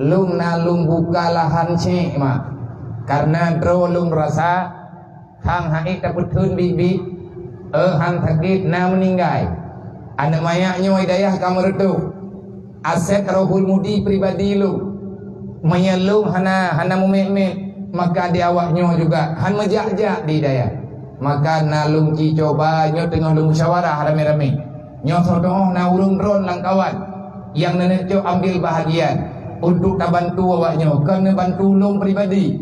lung nalung buka lahan cek mak karena dro lung rasa hang haik dapat tun bibi hang sakit na meninggal anak mayaknya hidayah kamu retu aset rohul mudi pribadi lu mayalung hana mumet maka di awaknya juga han majak-jak di hidayah maka nalung ci coba nyo tengah lung musyawarah rame-rame nyo sodoh na urung dron lang kawan yang nenek co ambil bahagian untuk tak bantu awaknya karena bantu lung pribadi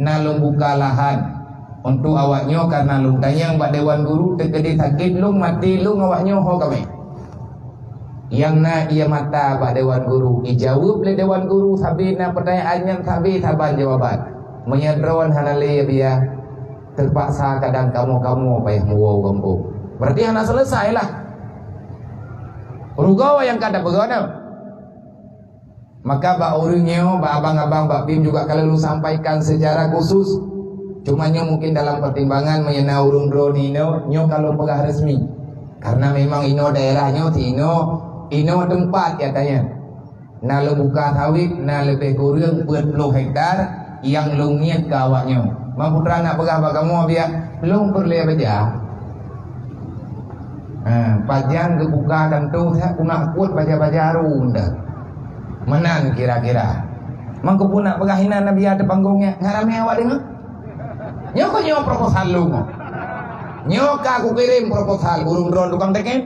nalung buka lahan untuk awaknya karena lung tanyang bak dewan guru terkedi sakit lung mati lung awaknya ho kami yang na ia mata bak dewan guru dijawab oleh dewan guru sabina pertanyaannya sabi saban jawaban menyadron hanale biya terpaksa kadang kamu payah muwau kampung berarti anak selesai lah rugawa yang kada begono maka bak urungnya, bak abang-abang, bak bim juga kalau lu sampaikan secara khusus cumanya mungkin dalam pertimbangan menyena urung drone ino kalau pegah resmi karena memang ino daerahnya ti ino tempat ya tanya na lu buka sawit na lebih kurang 40 hektar yang lu niat ke awaknya mamputra nak pegah bak kamu biar lu perlu baca pajan kebuka dan tu saya punah kuat baca-baca runda menan kira-kira mangko pun nak pegahinan nabi ada panggungnya ngarame awak dengar nyo proposal lu nyo ka aku kirim proposal urung drone tukang teken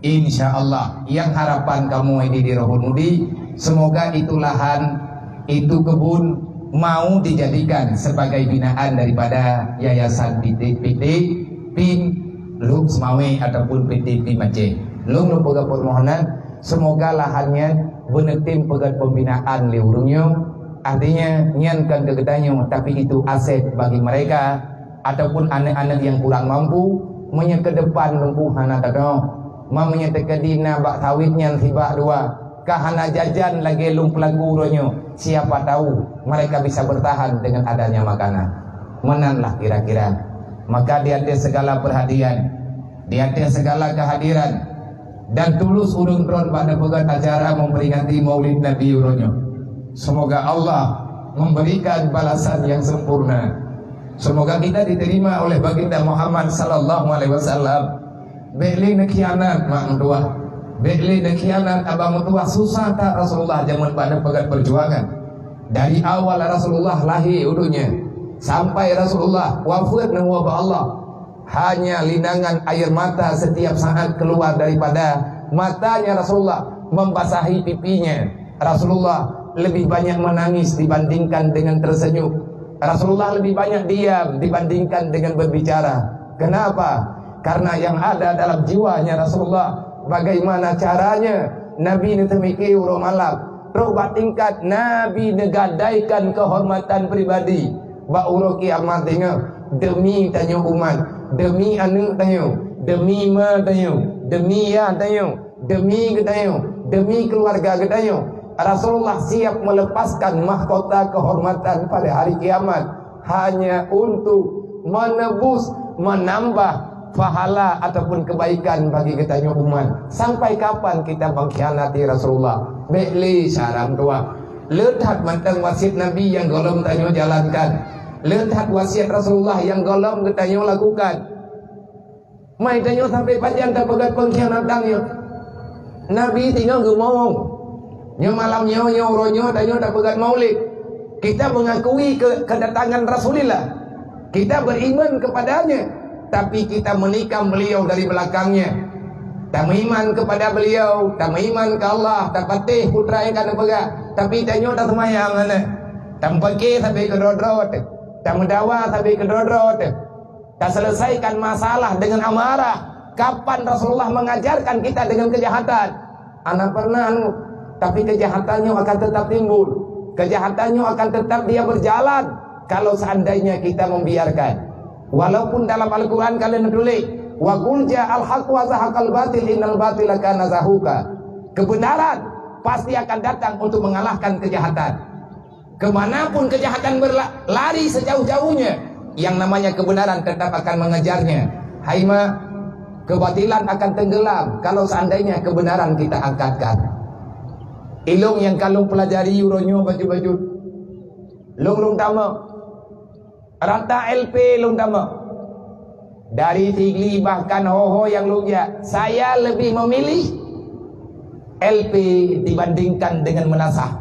insyaallah yang harapan kamu ini di Rohul Mudi semoga itu lahan itu kebun mau dijadikan sebagai binaan daripada yayasan PT Pin Lung Semawe ataupun PT Pin Aceh lung pega permohonan semoga lahannya benetim pegat pembinaan liurungnya artinya nyankan kegetanya tapi itu aset bagi mereka ataupun anak-anak yang kurang mampu ke depan lumpuh hana tado mamanya tekedina bak sawitnya sibak dua kahana jajan lagi lung pelaguronyo siapa tahu mereka bisa bertahan dengan adanya makanan menanlah kira-kira maka di atas segala perhatian di atas segala kehadiran dan tulus urung dron pada pegat acara memperingati Maulid Nabi Uronyo. Semoga Allah memberikan balasan yang sempurna. Semoga kita diterima oleh baginda Muhammad sallallahu alaihi wasallam. Beli nekianat mak mentua. Beli nekianat abang mentua susah tak Rasulullah zaman pada pegat perjuangan. Dari awal Rasulullah lahir udunya sampai Rasulullah wafat nang wabah Allah. Hanya linangan air mata setiap saat keluar daripada matanya Rasulullah membasahi pipinya. Rasulullah lebih banyak menangis dibandingkan dengan tersenyum. Rasulullah lebih banyak diam dibandingkan dengan berbicara. Kenapa? Karena yang ada dalam jiwanya Rasulullah bagaimana caranya Nabi ini temiki urung malam roba tingkat Nabi negadaikan kehormatan pribadi ba uro kiamat dengar demi tanya umat demi anu tayo, demi ma tayo, demi ya tayo, demi getayo, demi keluarga getayo. Rasulullah siap melepaskan mahkota kehormatan pada hari kiamat hanya untuk menebus, menambah pahala ataupun kebaikan bagi getayo umat. Sampai kapan kita mengkhianati Rasulullah? Beli saram tua. Lihat manteng wasiat Nabi yang golong tayo jalankan. Lihat wasiat Rasulullah yang golong ketanyo lakukan. Mai tanyo sampai panjang tak pegat pengkhianatannya. Nabi tinggal ngomong. Nyo malam nyo ronyo tanyo tak pegat maulid. Kita mengakui kedatangan Rasulullah. Kita beriman kepadanya, tapi kita menikam beliau dari belakangnya. Tak beriman kepada beliau, tak beriman ke Allah, tak patih putra yang kena pegat. Tapi tanyo tak semayang ana. Tak pergi sampai ke dodrot. Tak mendawa sampai ke dodrot. Tak selesaikan masalah dengan amarah. Kapan Rasulullah mengajarkan kita dengan kejahatan? Anak pernah tapi kejahatannya akan tetap timbul. Kejahatannya akan tetap dia berjalan kalau seandainya kita membiarkan. Walaupun dalam Al-Quran kalian tulis wa qul ja'al haqq wa zahaqal batil innal batila kana zahuqa. Kebenaran pasti akan datang untuk mengalahkan kejahatan. Kemanapun kejahatan berlari sejauh-jauhnya, yang namanya kebenaran tetap akan mengejarnya. Haima, kebatilan akan tenggelam kalau seandainya kebenaran kita angkatkan. Ilung yang kalung pelajari uronyo baju-baju. Lung tama. Rata LP lung tama. Dari Tigli bahkan Hoho yang luja, saya lebih memilih LP dibandingkan dengan menasah.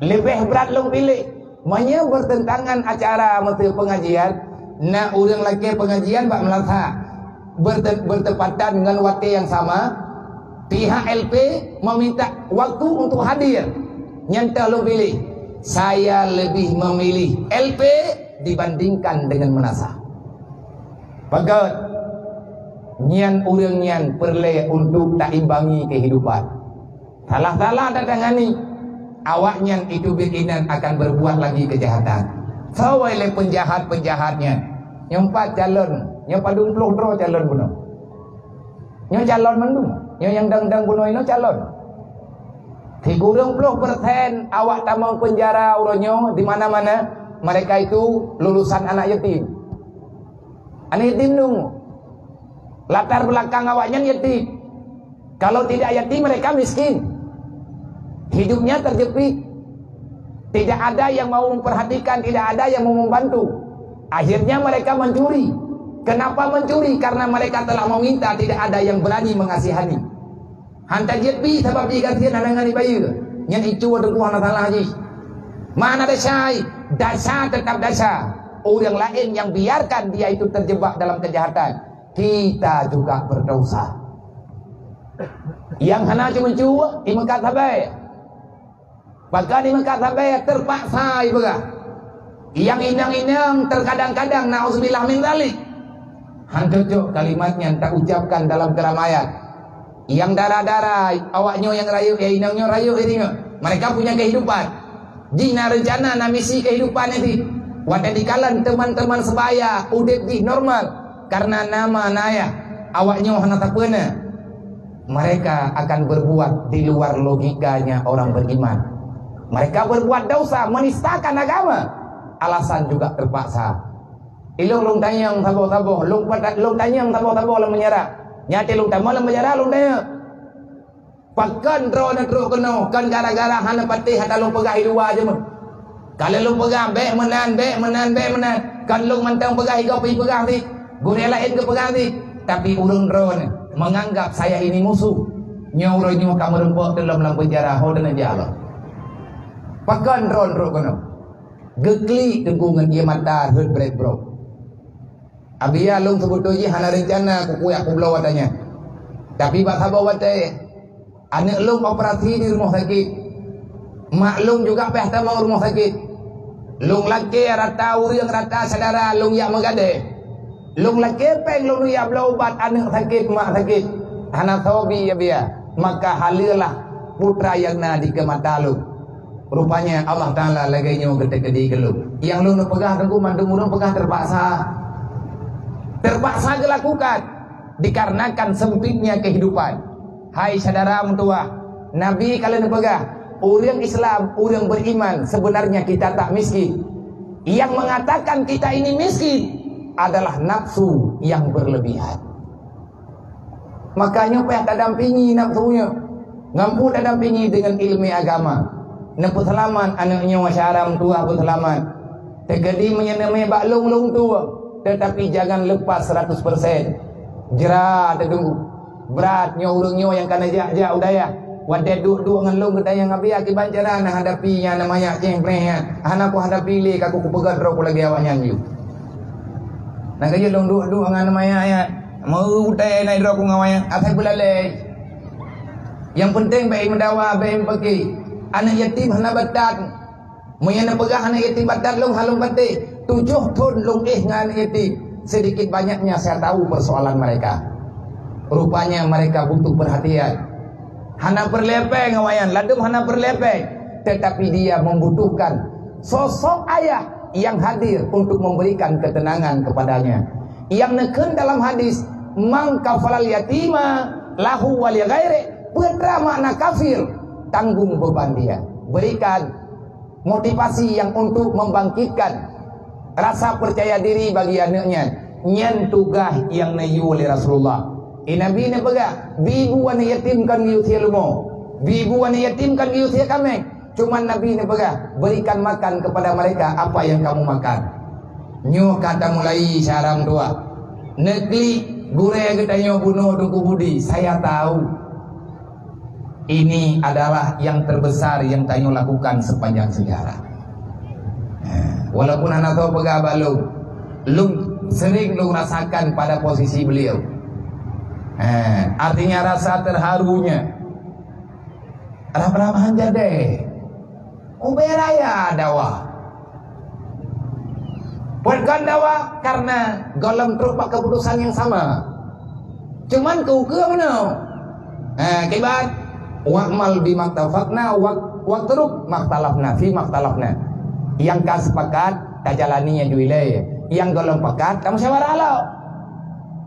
Lebih berat lung pilih. Maknya bertentangan acara mata pengajian. Nak orang lagi pengajian bak menasah. Bertepatan dengan waktu yang sama. Pihak LP meminta waktu untuk hadir. Nyata lung pilih. Saya lebih memilih LP dibandingkan dengan menasah. Pakat nyan urang nyan perle untuk tak imbangi kehidupan. Salah-salah datangani awak nyan itu bikinan akan berbuat lagi kejahatan. Sawai penjahat-penjahatnya nyempat calon, nyepadung pelodro calon bunuh. Nyo calon mendung, nyo yang dang-dang bunuh ino calon. 30% awak tamang penjara uronyo di mana-mana mereka itu lulusan anak yatim. Anak yatim nung. Latar belakang awaknya yatim. Kalau tidak yatim mereka miskin. Hidupnya terjepit. Tidak ada yang mau memperhatikan, tidak ada yang mau membantu. Akhirnya mereka mencuri. Kenapa mencuri? Karena mereka telah meminta, tidak ada yang berani mengasihani. Hantar jepi sebab dikasihan dengan bayi. Yang itu ada kuah salah haji. Mana dasar? Dasar tetap dasar. Orang lain yang biarkan dia itu terjebak dalam kejahatan, kita juga berdosa. Yang hana cuma cua di Mekah sabai, bahkan di Mekah sabai terpaksa ibaga. Yang inang-inang terkadang-kadang nauzubillah min dzalik. Hancucuk kalimatnya tak ucapkan dalam keramaian. Yang darah-darah awaknya yang rayu, inangnya rayu ini. Mereka punya kehidupan. Jina rencana na misi kehidupan itu. Wadah dikalan teman-teman sebaya udip di normal karena nama naya awaknya hana takuna. Mereka akan berbuat di luar logikanya orang beriman. Mereka berbuat dosa, menistakan agama. Alasan juga terpaksa. Ilung tanyang sabo-sabo, lung tanyang sabo-sabo lam menyerah. Nyati lung tamo lam menyerah lung tanya. Pakan drone terus kena kan gara-gara hana patih hata lung pegah dua aja mah. Kalau lu pegang bek menan. Kan lu mentang pegang kau pergi pegang ni. Guna lain ke pegang ni. Tapi urung drone menganggap saya ini musuh. Nyoronyo kamu rempok dalam penjara. Ho dan aja Allah. Pakan drone kono. Gekli tengkungan dia mata hurt break bro. Abia lu sebetulnya hana rencana kuku aku belau watanya. Tapi bak sabar watai. Anak lu operasi di rumah sakit. Maklum juga peh tamang rumah sakit. Lung laki rata uri yang rata saudara lung yak megade. Lung laki peng lung yak belobat anak sakit mak sakit. Hana sobi ya biya. Maka halilah putra yang na di kemata lu. Rupanya Allah Ta'ala lagainya gede-gede ke lu. Yang lu pegah tengkuman tengurung pegah terpaksa. Terpaksa dilakukan. Dikarenakan sempitnya kehidupan. Hai saudara mentua. Nabi kalian pegah. Orang Islam, orang beriman, sebenarnya kita tak miskin. Yang mengatakan kita ini miskin adalah nafsu yang berlebihan. Makanya payah tak dampingi nafsunya. Ngampu tak dampingi dengan ilmu agama. Nampu selamat anaknya wasyaram tua pun selamat. Tegedi menyenami baklung-lung tua. Tetapi jangan lepas 100%. Jerah tertunggu. Beratnya urungnya yang kena jak-jak udaya. Wadah duk-duk dengan lu kata yang abi akibat cara nak hadapi yang namanya cengpreh. Hana aku hadapi le aku pegat rok lagi awak nyanyi. Nak kerja long duk-duk dengan namanya ya. Mau utai naik rok ngawanya. Asal bulalai. Yang penting baik mendawa baik pergi. Anak yatim hana batat. Muyana pegah anak yatim batat long halung batik. 7 tahun long dengan yatim. Sedikit banyaknya saya tahu persoalan mereka. Rupanya mereka butuh perhatian. Hana berlepeng awayan, ladum hana berlepeng. Tetapi dia membutuhkan sosok ayah yang hadir untuk memberikan ketenangan kepadanya. Yang neken dalam hadis, man kafalal yatima lahu wali ghairi. Putra makna kafir, tanggung beban dia. Berikan motivasi yang untuk membangkitkan rasa percaya diri bagi anaknya. Nyen tugah yang nayu oleh Rasulullah. Nabi ni pegah bibu wan yatim kan yu thilumo. Ibu anak yatim kan diusia kami. Cuman Nabi ni pegah, berikan makan kepada mereka apa yang kamu makan. Nyo kata mulai syaram tua. Negeri gure kita nyo bunuh Tungku Budi. Saya tahu. Ini adalah yang terbesar yang Tanyo lakukan sepanjang sejarah. Walaupun anak tahu pegah balung, sering lu rasakan pada posisi beliau. Artinya rasa terharunya. Ramahan jadi uberaya dawa. Bukan dawa karena golem terupa keputusan yang sama. Cuman kau ke mana? Kibat wa'mal bi maktafakna waqtruk maktalafna fi maktalafna. Yang kau sepakat kajalaninya juilai. Yang golem pekat kamu syawara lo.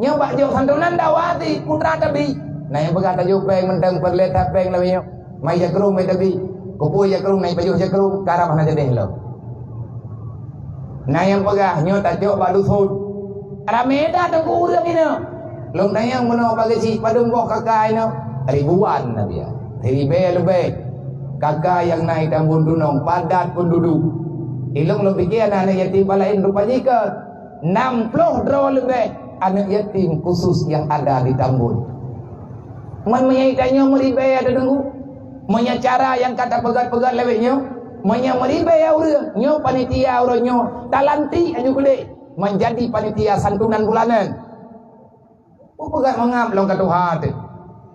Nyoba jauh santunan dawati putra tabi. Nah yang berkata jauh peng menteng perlet peng lawiyo. Mai jakrung mai tabi. Kupu jakrung nai pajuh jakrung cara mana jadi lo. Nah yang pegah nyo tajuk badu sud. Rameda tengku urang ini. Long tayang meno pagi si padung bok kakak ini ribuan nabi ya. Ribe lebih. Kakak yang naik Tambun Dunong padat penduduk. Ilung lo pikir anak yatim balain rupa jika 60 draw lebih anak yatim khusus yang ada di Tambun. Man menyaitanya meribe ada tengku. Menya cara yang kata pegat-pegat lewetnya, menya meribe ya urang, nyo panitia urang nyo talanti aju kulit menjadi panitia santunan bulanan. Pegat mengap long kata hati.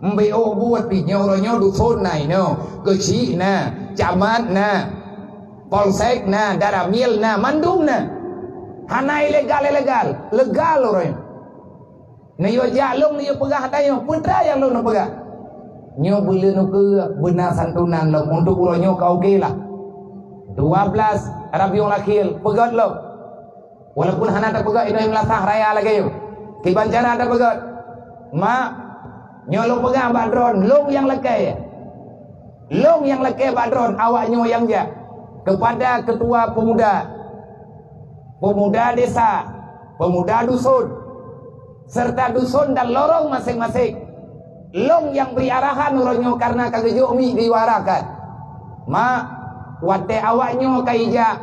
Mbeo buat pi nyo urang nyo dusun nai no, kecil na, camat na, polsek na, daramil na, mandum na. Hana ilegal legal urang. Nayo jalung nayo pegah tayo, putra yang lo pegah. Nyo boleh nu ke benar santunan lo untuk ulo nyo kau ke lah 12 Rabiul Akhir pegat lo walaupun hana tak pegat ini melasah raya lagi yo kibancana tak pegat mak nyo lo pegang badron long yang lekai badron awak nyo yang ja kepada ketua pemuda desa pemuda dusun serta dusun dan lorong masing-masing. Long yang beri arahan uronyo karena kagejuk mi diwarakan. Ma wate awaknyo kaija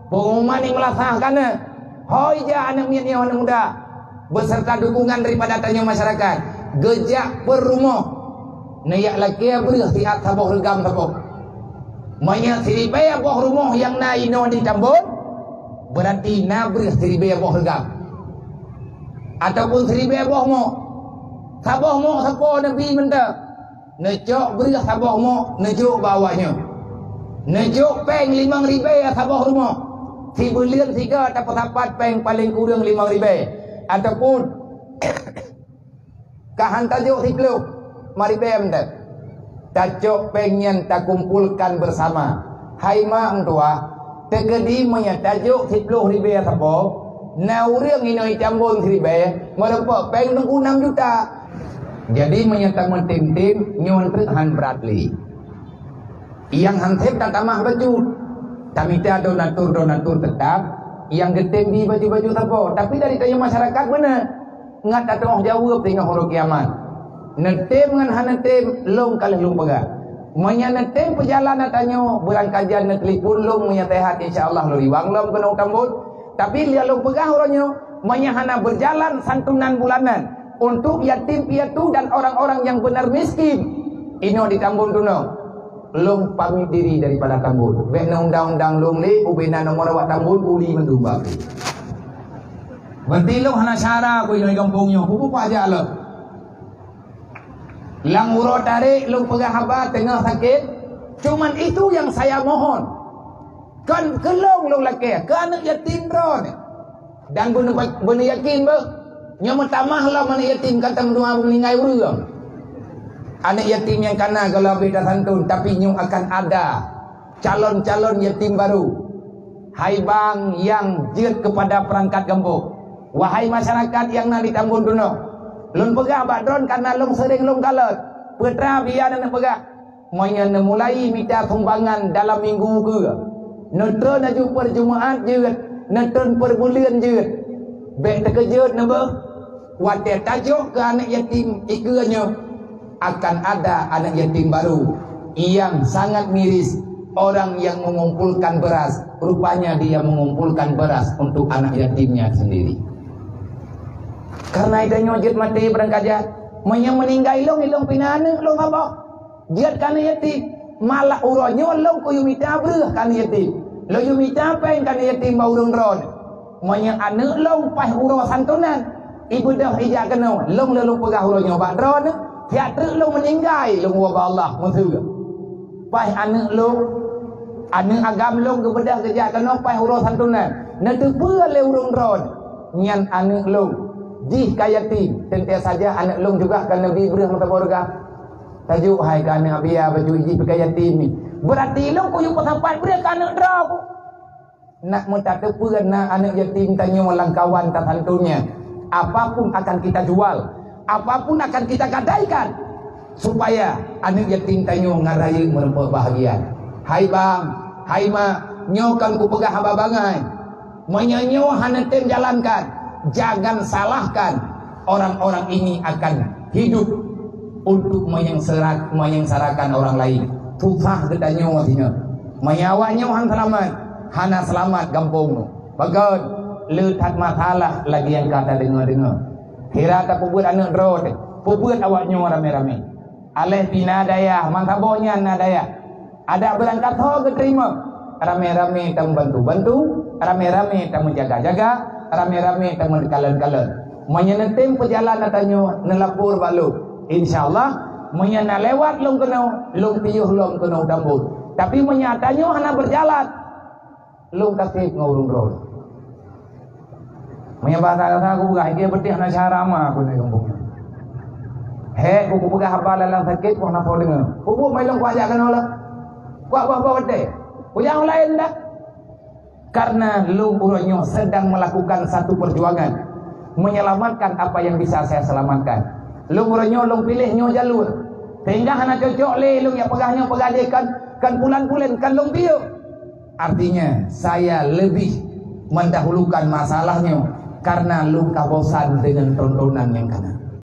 pengumuman yang melasahkan. Hoija anak miatnya anak muda beserta dukungan daripada tanya masyarakat. Gejak perumah. Nayak laki beri siat saboh regam saboh. Banyak siribaya boh rumah yang naino di Tambun berarti na beri siribaya boh regam. Ataupun siribaya boh mo. Saboh mo sapo Nabi menta. Nejok beri saboh mo, nejok bawahnya. Nejok peng 5.000 saboh rumah. Si bulian 3 dapat peng paling kurang 5.000. Ataupun kahan tajuk sikluk mari menta. Tajuk pengen tak kumpulkan bersama. Hai mak tua, tegedi punya tajuk 10.000 sapo. Nah urang ini Tambun 1.000, merepok peng 6 juta. Jadi menyatakan tim-tim nyontrik Han Bradley. Yang hansip tak tamah baju. Tamita donatur tetap. Yang getembi baju-baju sapo. Tapi dari tanya masyarakat benar. Ngat tak tengah jawab tengah huruf kiamat. Netem dengan hanetem long kalih long pegak. Menya netem perjalanan tanya berangkajan netelipun long menyatehat insyaallah lo liwang long kena Tambun. Tapi dia long pegah orangnya menya hana berjalan santunan bulanan. Untuk yatim piatu dan orang-orang yang benar miskin. Ino di Tambun Dunong. Long pamit diri daripada Tambun. Bena undang-undang long le ubena nomor awak Tambun uli mendumba. Berarti long hana syara ko ino kampungnya. Pupu pa aja lo. Lang uro tarik long pegah haba tengah sakit. Cuman itu yang saya mohon. Kan kelong long laki ke anak yatim ron. Dan benar yakin ba? Nyamu tamahlah mana yatim kata menua meninggai urang. Anak yatim yang kana kalau beda santun tapi nyung akan ada calon-calon yatim baru. Hai bang yang jiat kepada perangkat gembok. Wahai masyarakat yang nak di Tambun Dunong. Lun pegah badron karena lung sering lung galat. Putra biar nak pegah. Monya mulai minta sumbangan dalam minggu ke. Netra nak jumpa Jumaat jeut, netra per bulan jeut. Bek terkejut nambah. Wadah tajuk ke anak yatim ikanya. akan ada anak yatim baru yang sangat miris. Orang yang mengumpulkan beras, rupanya dia mengumpulkan beras untuk anak yatimnya sendiri. Karena itu nyojit mati berangkajat, yang meninggal ilong pinana long apa? Giat kana yatim, malah uronyo long ko yumita breh kana yatim. Lo yumita pen kana yatim baurung ron. Yang anak long pas uro santunan, ibu dah ijak kena, long lalu pegah uronyo bak ron, tiap long meninggal long wabah Allah musuh. Pas anak long anak agam long kebedah kerja kena pai huruf santunan nanti pula le urung ron nyan anak long jih kayati tentu saja anak long juga kan nabi berah mata borga tajuk hai kana biya baju jih kayati ni berarti long ko yung pasampai berah kana drop nak muta tepuan na anak yatim tanyo langkawan ta santunya apapun akan kita jual apapun akan kita gadaikan supaya anak yatim tanyo ngaraya merempuh bahagia. Hai bang, hai mak, nyokan ku pegah hamba bangai. Menyanyo hanetem jalankan. Jangan salahkan orang-orang ini akan hidup untuk menyengsarakan orang lain. Tufah kita nyawa tina. Menyawa nyawa selamat, hana selamat kampung. Bagus, letak masalah lagi yang kata dengar-dengar. Kira tak pubut anak road, pubut awak nyawa rame-rame. Aleh pina daya, mantabonya nadaya. Ada berangkat ho keterima. Rame-rame tamu bantu-bantu, rame-rame tamu jaga-jaga, rame-rame tamu kalan-kalan. Menyenetim perjalanan tanyo nelapur balu. Insyaallah menyana lewat long kena, long piyuh long kena tambut. Tapi menyatanyo hana berjalan. Long kasih ngurung road. Menyabata aku buka dia betih hana syarama aku ni kampungnya. He, aku buka hafal dalam sakit ku hana dengar. Ku mai long ku ajak kena lah. Kuat-kuat betul. Yang lain dah. Karena lu uronyo sedang melakukan satu perjuangan menyelamatkan apa yang bisa saya selamatkan. Lu uronyo long pilihnya jalur. Sehingga hana cocok le lu yang pegahnya pegadikan kan pulan-pulan kan long bio. Artinya saya lebih mendahulukan masalahnya karena lu kabosan dengan tontonan yang kanan.